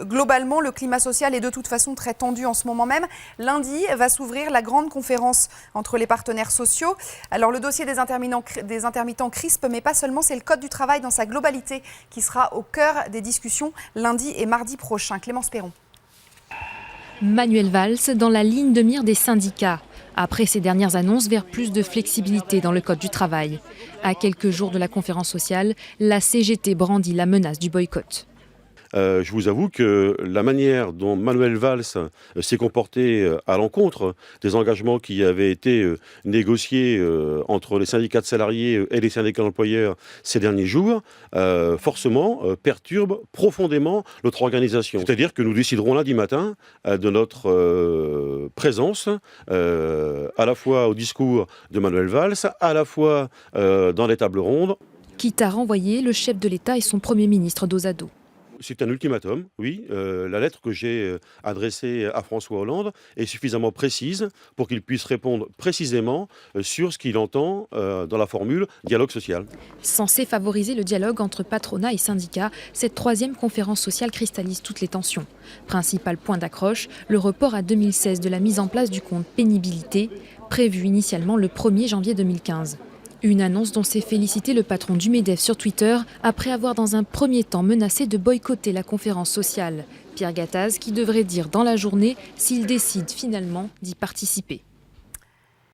globalement, le climat social est de toute façon très tendu en ce moment même. Lundi va s'ouvrir la grande conférence entre les partenaires sociaux. Alors le dossier des intermittents crispe, mais pas seulement, c'est le code du travail dans sa globalité qui sera au cœur des discussions lundi et mardi prochain. Clémence Perron. Manuel Valls dans la ligne de mire des syndicats. Après ces dernières annonces vers plus de flexibilité dans le code du travail. À quelques jours de la conférence sociale, la CGT brandit la menace du boycott. Je vous avoue que la manière dont Manuel Valls s'est comporté à l'encontre des engagements qui avaient été négociés entre les syndicats de salariés et les syndicats d'employeurs ces derniers jours, forcément perturbe profondément notre organisation. C'est-à-dire que nous déciderons lundi matin de notre présence à la fois au discours de Manuel Valls, à la fois dans les tables rondes. Quitte à renvoyer le chef de l'État et son Premier ministre dos à dos. C'est un ultimatum, oui. La lettre que j'ai adressée à François Hollande est suffisamment précise pour qu'il puisse répondre précisément sur ce qu'il entend dans la formule dialogue social. Censée favoriser le dialogue entre patronat et syndicats, cette troisième conférence sociale cristallise toutes les tensions. Principal point d'accroche, le report à 2016 de la mise en place du compte pénibilité, prévu initialement le 1er janvier 2015. Une annonce dont s'est félicité le patron du MEDEF sur Twitter après avoir dans un premier temps menacé de boycotter la conférence sociale. Pierre Gattaz qui devrait dire dans la journée s'il décide finalement d'y participer.